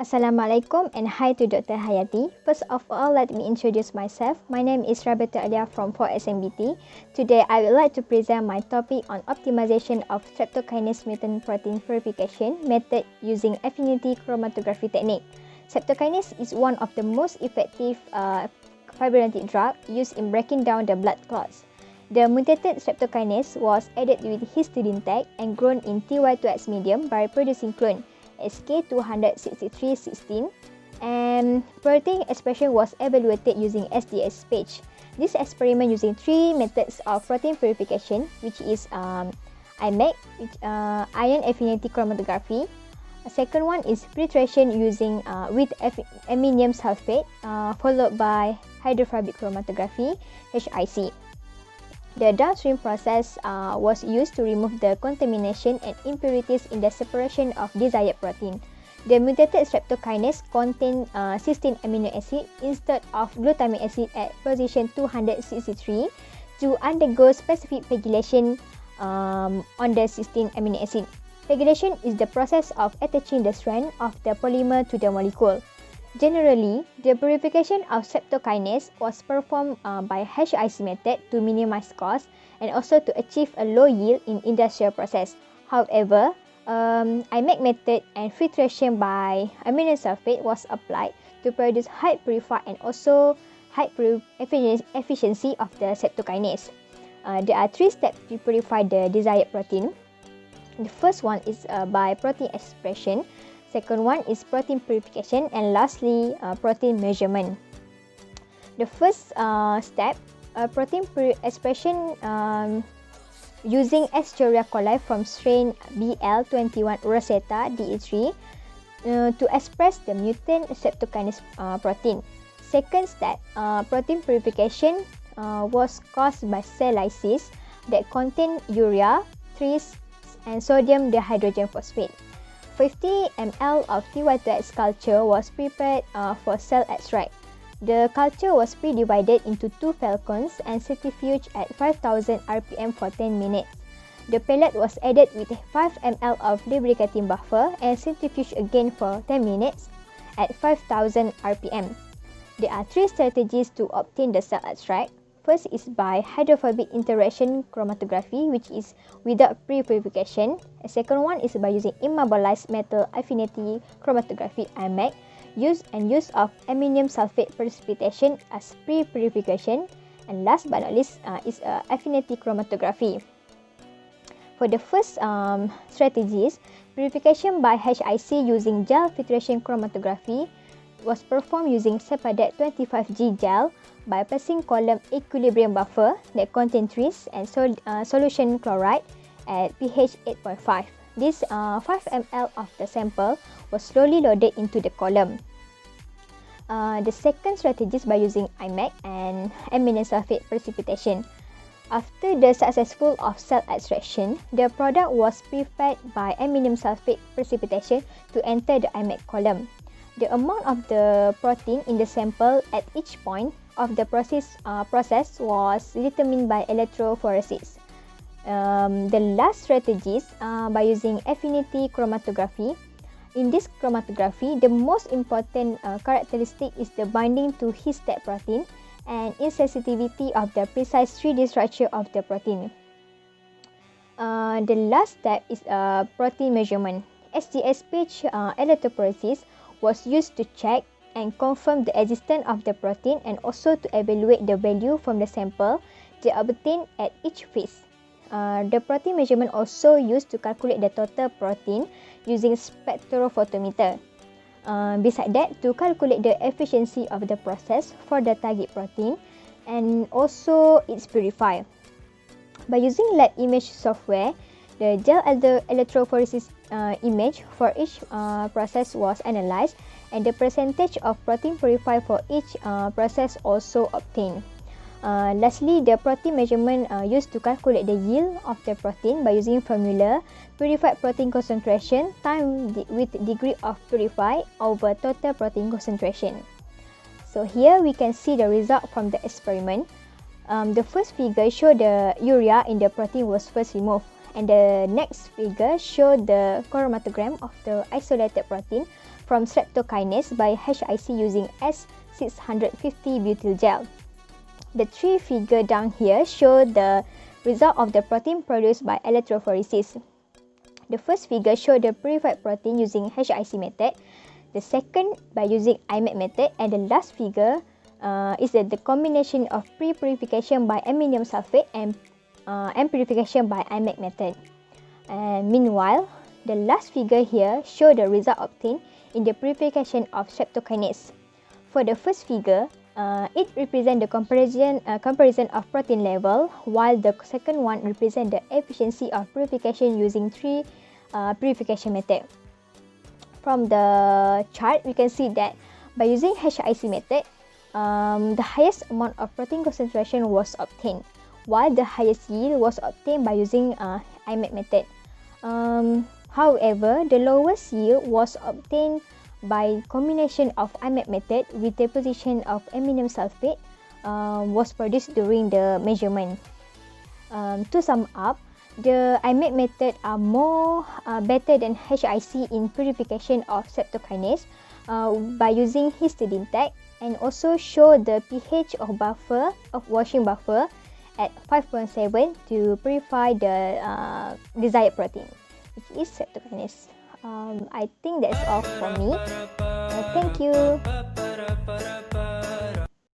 Assalamualaikum and hi to Dr. Hayati. First of all, let me introduce myself. My name is Rabita Alia from 4SMBT. Today, I would like to present my topic on optimization of streptokinase mutant protein purification method using affinity chromatography technique. Streptokinase is one of the most effective fibrolytic drug used in breaking down the blood clots. The mutated streptokinase was added with histidine tag and grown in Ty2X medium by producing clone SK26316, and protein expression was evaluated using SDS page. This experiment using three methods of protein purification, which is IMAC, ion affinity chromatography. The second one is filtration using with aminium sulfate, followed by hydrophobic chromatography, HIC. The downstream process was used to remove the contamination and impurities in the separation of desired protein. The mutated streptokinase contained cysteine amino acid instead of glutamic acid at position 263 to undergo specific pegylation on the cysteine amino acid. Pegylation is the process of attaching the strand of the polymer to the molecule. Generally, the purification of streptokinase was performed by HIC method to minimize cost and also to achieve a low yield in industrial process. However, IMAC method and filtration by amino sulfate was applied to produce high purified and also high efficiency of the streptokinase. There are three steps to purify the desired protein. The first one is by protein expression. Second one is protein purification, and lastly, protein measurement. The first step, protein expression using Escherichia coli from strain BL21 rosetta DE3 to express the mutant streptokinase protein. Second step, protein purification was caused by cell lysis that contain urea, tris, and sodium dihydrogen phosphate. 50 ml of Ty2X culture was prepared for cell extract. The culture was pre-divided into two falcons and centrifuged at 5000 rpm for 10 minutes. The pellet was added with 5 ml of lubricating buffer and centrifuged again for 10 minutes at 5000 rpm. There are three strategies to obtain the cell extract. First is by hydrophobic interaction chromatography, which is without pre-purification. The second one is by using immobilized metal affinity chromatography IMAC, use of aminium sulfate precipitation as pre-purification. And last but not least is affinity chromatography. For the first strategies, purification by HIC using gel filtration chromatography was performed using Sepadet 25G gel by placing column equilibrium buffer that contain tris and solution chloride at pH 8.5. This 5 ml of the sample was slowly loaded into the column. The second strategy is by using IMAC and aminium sulfate precipitation. After the successful of cell extraction, the product was prepared by aminium sulfate precipitation to enter the IMAC column. The amount of the protein in the sample at each point of the process was determined by electrophoresis. The last strategy is by using affinity chromatography. In this chromatography, the most important characteristic is the binding to histec protein and insensitivity of the precise 3D structure of the protein. The last step is protein measurement. SDS page electrophoresis was used to check and confirm the existence of the protein and also to evaluate the value from the sample they obtained at each phase. The protein measurement also used to calculate the total protein using spectrophotometer. Besides that, to calculate the efficiency of the process for the target protein and also its purifier. By using lab image software, the gel electrophoresis image for each process was analyzed and the percentage of protein purified for each process also obtained. Lastly, the protein measurement used to calculate the yield of the protein by using formula purified protein concentration times with degree of purified over total protein concentration. So here we can see the result from the experiment. The first figure shows the urea in the protein was first removed. And the next figure shows the chromatogram of the isolated protein from streptokinase by HIC using S650 butyl gel. The three figures down here show the result of the protein produced by electrophoresis. The first figure shows the purified protein using HIC method, the second by using IMAC method, and the last figure is the combination of pre-purification by ammonium sulfate and purification by IMAC method. And meanwhile, the last figure here shows the result obtained in the purification of streptokinase. For the first figure, it represents the comparison of protein level, while the second one represents the efficiency of purification using three purification method. From the chart, we can see that by using HIC method, the highest amount of protein concentration was obtained, while the highest yield was obtained by using IMAC method. However, the lowest yield was obtained by combination of IMAC method with deposition of ammonium sulfate was produced during the measurement. To sum up, the IMAC method are better than HIC in purification of streptokinase by using histidine tag, and also show the pH of washing buffer at 5.7 to purify the desired protein, which is streptokinase. I think that's all for me. Thank you.